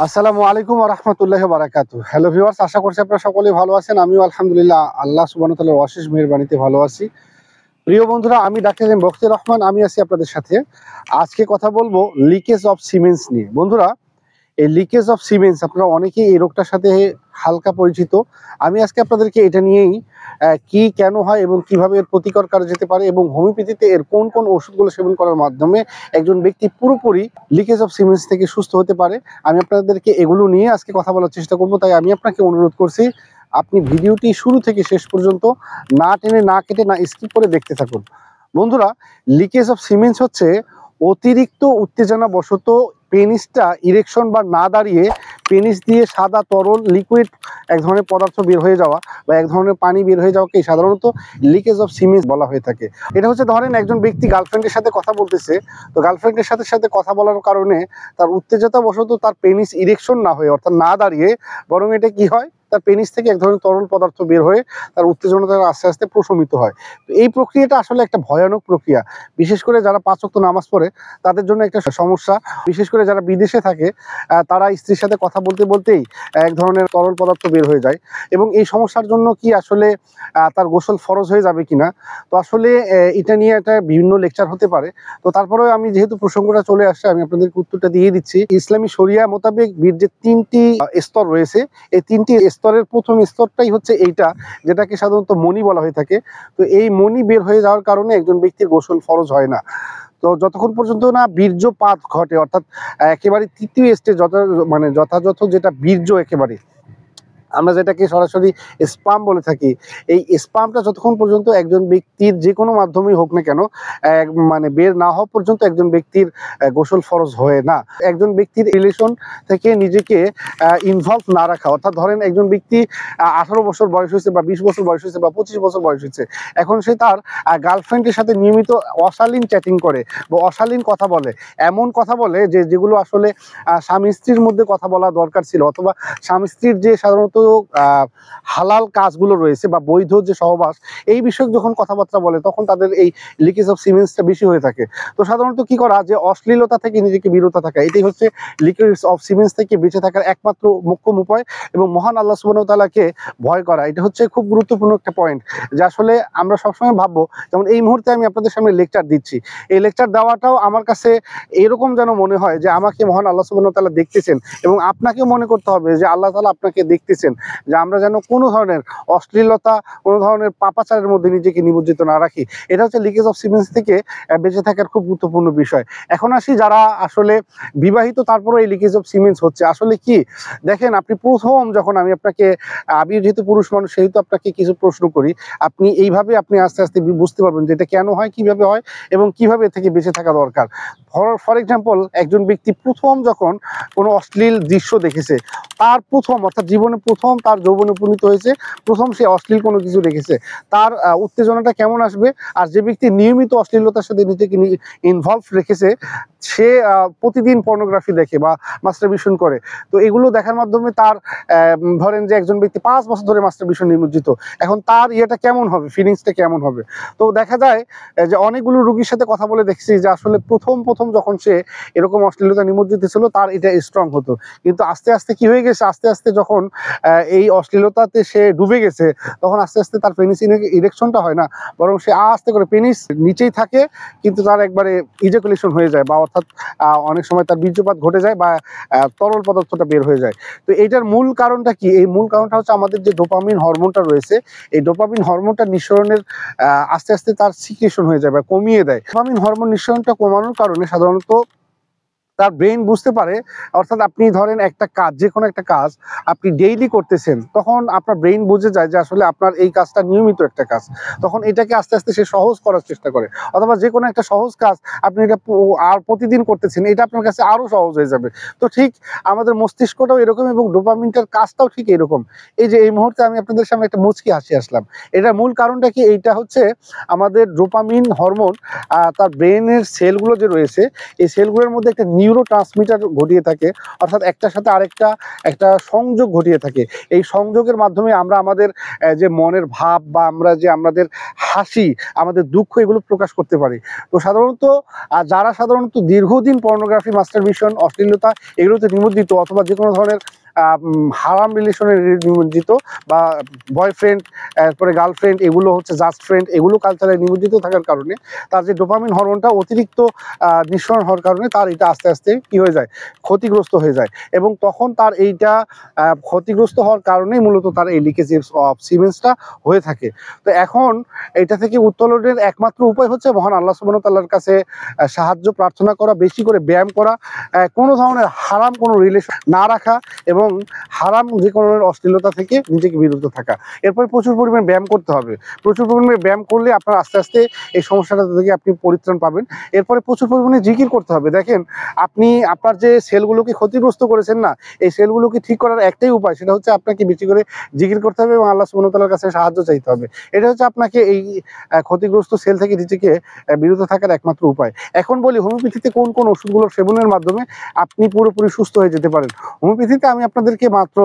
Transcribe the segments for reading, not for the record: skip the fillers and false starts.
আসসালামু আলাইকুম ওয়া রাহমাতুল্লাহি ওয়া বারাকাতুহু। হ্যালো ভিউয়ার্স, আশা করছি আপনারা সকলেই ভালো আছেন। আমিও আলহামদুলিল্লাহ আল্লাহ সুবহানাহু ওয়া তাআলার অশেষ মেহেরবানিতে ভালো আছি। প্রিয় বন্ধুরা, আমি ডাক্তার এম বখতিয়ার রহমান, আমি আছি আপনাদের সাথে। আজকে কথা বলবো লিকেজ অফ সিমেন্টস নিয়ে। বন্ধুরা, এই লিকেজ অফ সিমেন্টস আপনারা অনেকেই এই রোগটার সাথে হালকা পরিচিত। আমি আজকে আপনাদেরকে এটা নিয়েই কি কেন হয় এবং কিভাবে এর প্রতিকার করা যেতে পারে এবং হোমিওপ্যাথিতে এর কোন কোন ওষুধগুলো সেবন করার মাধ্যমে একজন ব্যক্তি পুরোপুরি লিকেজ অফ সিমেন্টস থেকে সুস্থ হতে পারে, আমি আপনাদেরকে এগুলো নিয়ে আজকে কথা বলার চেষ্টা করব। তাই আমি আপনাকে অনুরোধ করছি, আপনি ভিডিওটি শুরু থেকে শেষ পর্যন্ত না টেনে, না কেটে, না স্কিপ করে দেখতে থাকুন। বন্ধুরা, লিকেজ অফ সিমেন্টস হচ্ছে অতিরিক্ত উত্তেজনা বশত পেনিসটা ইরেকশন বা না দাঁড়িয়ে পেনিস দিয়ে সাদা তরল লিকুইড এক ধরনের পদার্থ বের হয়ে যাওয়া বা এক ধরনের পানি বের হয়ে যাওয়াকে সাধারণত লিকেজ অফ সিমেন্টস বলা হয়ে থাকে। এটা হচ্ছে, ধরেন একজন ব্যক্তি গার্লফ্রেন্ডের সাথে কথা বলতেছে, তো গার্লফ্রেন্ডের সাথে সাথে কথা বলার কারণে তার উত্তেজনা বশত তার পেনিস ইরেকশন না হয়ে, অর্থাৎ না দাঁড়িয়ে, বরং এটা কি হয়, তার পেনিস থেকে এক ধরনের তরল পদার্থ বের হয়ে তার উত্তেজনা আস্তে আস্তে প্রশমিত হয়। তো এই প্রক্রিয়াটা আসলে একটা ভয়ানক প্রক্রিয়া। বিশেষ করে যারা 5 ওয়াক্ত নামাজ পড়ে তাদের জন্য একটা সমস্যা। বিশেষ করে যারা বিদেশে থাকে তারা স্ত্রীর সাথে কথা বলতে বলতেই এক ধরনের তরল পদার্থ বের হয়ে যায়, এবং এই সমস্যার জন্য কি আসলে তার গোসল ফরজ হয়ে যাবে কিনা, তো আসলে এটা নিয়ে একটা বিভিন্ন লেকচার হতে পারে। তো তারপরেও আমি যেহেতু প্রসঙ্গটা চলে আসছে, আমি আপনাদেরকে উত্তরটা দিয়ে দিচ্ছি। ইসলামী শরিয়া মোতাবেক বীর্যের 3টি স্তর রয়েছে। এই 3টি স্তরের প্রথম স্তরটাই হচ্ছে এইটা, যেটাকে সাধারণত মনি বলা হয়ে থাকে। তো এই মনি বের হয়ে যাওয়ার কারণে একজন ব্যক্তির গোসল ফরজ হয় না। তো যতক্ষণ পর্যন্ত না বীর্যপাত ঘটে, অর্থাৎ একেবারে তৃতীয় স্টেজ, যথাযথ যেটা বীর্য, একেবারে আমরা যেটাকে সরাসরি স্পাম বলে থাকি, এই স্পামটা যতক্ষণ পর্যন্ত একজন ব্যক্তির যে কোনো মাধ্যমেই হোক না কেন বের না হওয়া পর্যন্ত একজন ব্যক্তির গোসল ফরজ হয় না। একজন ব্যক্তির রিলেশন থেকে নিজেকে ইনভলভ না রাখা, অর্থাৎ ধরেন একজন ব্যক্তি 18 বছর বয়স হয়েছে বা 20 বছর বয়স হয়েছে বা 25 বছর বয়স হয়েছে, এখন সে তার গার্লফ্রেন্ডের সাথে নিয়মিত অশালীন চ্যাটিং করে বা অশালীন কথা বলে, এমন কথা বলে যেগুলো আসলে স্বামী স্ত্রীর মধ্যে কথা বলা দরকার ছিল, অথবা স্বামী স্ত্রীর যে সাধারণত হালাল কাজগুলো রয়েছে বা বৈধ যে সহবাস, এই বিষয়ক যখন কথাবার্তা বলে তখন তাদের এই লিকেজ অফ সিমেন্টসটা বেশি হয়ে থাকে। তো সাধারণত কি করা, যে অশ্লীলতা থেকে নিজেকে বিরত থাকা, এটাই হচ্ছে লিকেজ অফ সিমেন্টস থেকে বেঁচে থাকার একমাত্র মোক্ষম উপায়, এবং মহান আল্লাহ সুবহানাহু ওয়া তাআলাকে ভয় করা। এটা হচ্ছে খুব গুরুত্বপূর্ণ একটা পয়েন্ট, যে আসলে আমরা সবসময় ভাববো, যেমন এই মুহূর্তে আমি আপনাদের সামনে লেকচার দিচ্ছি, এই লেকচার দেওয়াটাও আমার কাছে এরকম যেন মনে হয় যে আমাকে মহান আল্লাহ সুবহানাহু ওয়া তাআলা দেখতেছেন, এবং আপনাকেও মনে করতে হবে যে আল্লাহ তাআলা আপনাকে দেখতেছেন, যে আমরা যেন কোনো ধরনের অশ্লীলতা, কোনো ধরনের পাপাচারের মধ্যে নিজেকে নিমজ্জিত না রাখি। এটা হচ্ছে লিকেজ অফ সিমেন্টস থেকে বেঁচে থাকার খুব গুরুত্বপূর্ণ বিষয়। এখন আসি যারা আসলে বিবাহিত, তারপরে এই লিকেজ অফ সিমেন্টস হচ্ছে আসলে কি। দেখেন, আপনি প্রথম যখন আমি যেহেতু পুরুষ মানুষ, সেহেতু আপনাকে কিছু প্রশ্ন করি, আপনি এইভাবে আপনি আস্তে আস্তে বুঝতে পারবেন যে এটা কেন হয়, কিভাবে হয় এবং কিভাবে এর থেকে বেঁচে থাকা দরকার। ফর এক্সাম্পল, একজন ব্যক্তি প্রথম যখন কোনো অশ্লীল দৃশ্য দেখেছে, তার প্রথম, অর্থাৎ জীবনে প্রথম তার যৌবনে উপনীত হয়েছে, প্রথম সে অশ্লীল কোনো কিছু দেখেছে, তার উত্তেজনাটা কেমন আসবে। আর যে ব্যক্তি নিয়মিত অশ্লীলতার সাথে নিজেকে ইনভলভ রেখেছে, সে প্রতিদিন পর্নোগ্রাফি দেখে বা মাস্টারবেশন করে, তো এগুলো দেখার মাধ্যমে তার ধরেন যে একজন ব্যক্তি 5 বছর ধরে মাস্টারবেশন নিমজ্জিত, এখন তার ইয়েটা কেমন হবে, ফিলিংসটা কেমন হবে। তো দেখা যায় যে অনেকগুলো রোগীর সাথে কথা বলে দেখছি যে আসলে প্রথম যখন সে এরকম অশ্লীলতা নিমজ্জিত ছিল, তার এটা স্ট্রং হতো, কিন্তু আস্তে আস্তে কি হয়ে গেছে, আস্তে আস্তে যখন এই অশ্লীলতাতে সে ডুবে গেছে, তখন আস্তে আস্তে তার পেনিস ইরেকশনটা হয় না, বরং সে আস্তে করে পেনিস নিচেই থাকে, কিন্তু তার একবারে ইজাকুলেশন হয়ে যায়, বা অর্থাৎ অনেক সময় তার বীর্যপাত ঘটে যায় বা তরল পদার্থটা বের হয়ে যায়। তো এইটার মূল কারণটা কি? এই মূল কারণটা হচ্ছে আমাদের যে ডোপামিন হরমোনটা রয়েছে, এই ডোপামিন হরমোনটা নিঃসরণের আস্তে আস্তে তার সিক্রেশন হয়ে যায় বা কমিয়ে দেয়। ডোপামিন হরমোন নিঃসরণটা কমানোর কারণে সাধারণত তার ব্রেন বুঝতে পারে, অর্থাৎ আপনি ধরেন একটা কাজ, যে কোনো একটা কাজ আপনি ডেইলি করতেছেন, তখন আপনার ব্রেন বুঝে যায় যে আসলে আপনার এই কাজটা নিয়মিত একটা কাজ, তখন এটাকে আস্তে আস্তে সে সহজ করার চেষ্টা করে, অথবা যে কোনো একটা সহজ কাজ আপনি এটা আর প্রতিদিন করতেছেন, এটা আপনার কাছে আরো সহজ হয়ে যাবে। তো ঠিক আমাদের মস্তিষ্কটাও এরকম, এবং ডোপামিনটার কাজটাও ঠিক এরকম। এই যে এই মুহূর্তে আমি আপনাদের সামনে একটা মুচকি হাসি আসলাম, এটার মূল কারণটা কি? এইটা হচ্ছে আমাদের ডোপামিন হরমোন তার ব্রেনের সেলগুলো যে রয়েছে, এই সেলগুলোর মধ্যে একটা নিউরো ট্রান্সমিটার ঘটিয়ে থাকে, অর্থাৎ একটার সাথে আরেকটা একটা সংযোগ ঘটিয়ে থাকে। এই সংযোগের মাধ্যমে আমরা আমাদের যে মনের ভাব বা আমরা যে আমাদের হাসি, আমাদের দুঃখ এগুলো প্রকাশ করতে পারি। তো সাধারণত যারা সাধারণত দীর্ঘদিন পর্নোগ্রাফি, মাস্টারবেশন, অশ্লীলতা এগুলোতে নিমজ্জিত অথবা যে কোনো ধরনের হারাম রিলেশনে নিমজ্জিত বা বয়ফ্রেন্ড, এরপরে গার্লফ্রেন্ড, এগুলো হচ্ছে জাস্ট ফ্রেন্ড, এগুলো কালচারে নিমজ্জিত থাকার কারণে তার যে ডোপামিন হরমোনটা অতিরিক্ত নিঃসরণ হওয়ার কারণে তার এটা আস্তে আস্তে কী হয়ে যায়, ক্ষতিগ্রস্ত হয়ে যায়। এবং তখন তার এইটা ক্ষতিগ্রস্ত হওয়ার কারণেই মূলত তার এই লিকেজ অফ সিমেন্সটা হয়ে থাকে। তো এখন এটা থেকে উত্তোলনের একমাত্র উপায় হচ্ছে মহান আল্লাহ সুবহানাহু ওয়া তাআলার কাছে সাহায্য প্রার্থনা করা, বেশি করে ব্যায়াম করা, কোনো ধরনের হারাম কোনো রিলেশন না রাখা এবং হারাম যে কোনো অশ্লীলতা থেকে নিজেকে বিরত থাকা। এরপরে প্রচুর পরিমাণে ব্যায়াম করতে হবে। প্রচুর পরিমাণে ব্যায়াম করলে আপনার আস্তে আস্তে এই সমস্যাটা থেকে আপনি পরিত্রাণ পাবেন। এরপরে প্রচুর পরিমাণে জিকির করতে হবে। দেখেন, আপনি আপনার যে সেলগুলোকে ক্ষতিগ্রস্ত করেছেন না, এই সেলগুলোকে ঠিক করার একটাই উপায়, সেটা হচ্ছে আপনাকে বেশি করে জিকির করতে হবে এবং আল্লাহ সুবহানাহু ওয়া তাআলার কাছে সাহায্য চাইতে হবে। এটা হচ্ছে আপনাকে এই ক্ষতিগ্রস্ত সেল থেকে নিজেকে বিরত থাকার একমাত্র উপায়। এখন বলি, হোমিওপ্যাথিতে কোন কোন ওষুধগুলোর সেবনের মাধ্যমে আপনি পুরোপুরি সুস্থ হয়ে যেতে পারেন। হোমিওপ্যাথিতে আমি আপনাদেরকে মাত্র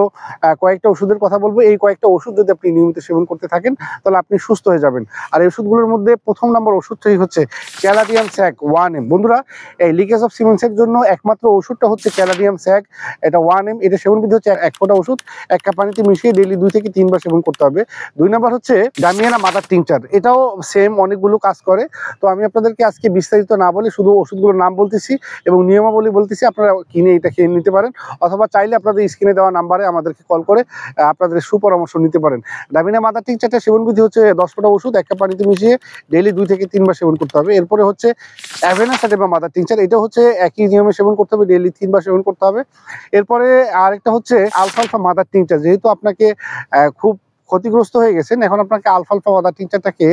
কয়েকটা ওষুধের কথা বলবো। এই কয়েকটা ওষুধ যদি আপনি নিয়মিত সেবন করতে থাকেন তাহলে আপনি সুস্থ হয়ে যাবেন। আর এই ওষুধগুলোর মধ্যে প্রথম নম্বর ওষুধটাই হচ্ছে ক্যালাডিয়াম স্যাক 1M। বন্ধুরা, এই লিকেজ অফ সিমেন্সের জন্য একমাত্র ওষুধটা হচ্ছে ক্যালাডিয়াম স্যাক, এটা 1M। এটা সেবন বিধি হচ্ছে 1 ফোঁটা ওষুধ 1 কাপ পানিতে মিশিয়ে ডেইলি 2 থেকে 3 বার সেবন করতে হবে। 2 নম্বর হচ্ছে ডামিয়ানা মাদার টিংচার, এটাও সেম অনেকগুলো কাজ করে। তো আমি আপনাদেরকে আজকে বিস্তারিত না বলে শুধু ওষুধগুলোর নাম বলতেছি এবং নিয়মাবলী বলতেছি, আপনারা কিনে এটা খেয়ে নিতে পারেন অথবা চাইলে আপনাদের স্ক্রিনে দেওয়া নাম্বারে আমাদেরকে কল করে আপনাদের সুপরামর্শ নিতে পারেন। ডামিনা মাদার টিংচারটা সেবন বিধি হচ্ছে 10 ফোঁটা ওষুধ 1 কাপ পানিতে মিশিয়ে ডেইলি 2 থেকে 3 বার সেবন করতে হবে। এরপরে হচ্ছে অ্যাভেনা সাটেমা মাদার টিংচার, এটা হচ্ছে একই নিয়মে সেবন করতে হবে, ডেইলি 3 বার সেবন করতে হবে। এরপরে আরেকটা হচ্ছে আলফালফা মাদার টিংচার, যেহেতু আপনাকে খুব ক্ষতিগ্রস্ত হয়ে গেছেন, এখন আপনাকে আলফালফা মাদার টিংচারটাকে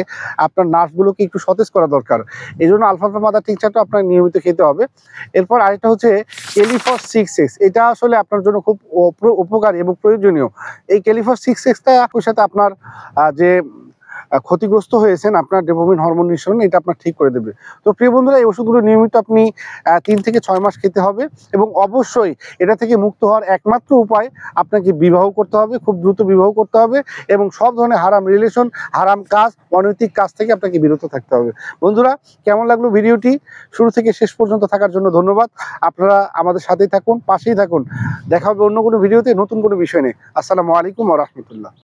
আপনার নার্ভগুলোকে একটু সতেজ করা দরকার। এই জন্য আলফালফা মাদার টিংচারটা আপনার নিয়মিত খেতে হবে। এরপর আরেকটা হচ্ছে ক্যালিফস 6X, এটা আসলে আপনার জন্য খুব উপকারী এবং প্রয়োজনীয়। এই ক্যালিফস 6Xটা সাথে আপনার যে ক্ষতিগ্রস্ত হয়েছেন, আপনার ডোপামিন হরমোন নিঃসরণ এটা আপনার ঠিক করে দেবে। তো প্রিয় বন্ধুরা, এই ওষুধগুলো নিয়মিত আপনি 3 থেকে 6 মাস খেতে হবে এবং অবশ্যই এটা থেকে মুক্ত হওয়ার একমাত্র উপায় আপনাকে বিবাহ করতে হবে, খুব দ্রুত বিবাহ করতে হবে এবং সব ধরনের হারাম রিলেশন, হারাম কাজ, অনৈতিক কাজ থেকে আপনাকে বিরত থাকতে হবে। বন্ধুরা, কেমন লাগলো ভিডিওটি? শুরু থেকে শেষ পর্যন্ত থাকার জন্য ধন্যবাদ। আপনারা আমাদের সাথেই থাকুন, পাশেই থাকুন। দেখা হবে অন্য কোনো ভিডিওতে নতুন কোনো বিষয় নিয়ে। আসসালামু আলাইকুম ওয়া রাহমাতুল্লাহ।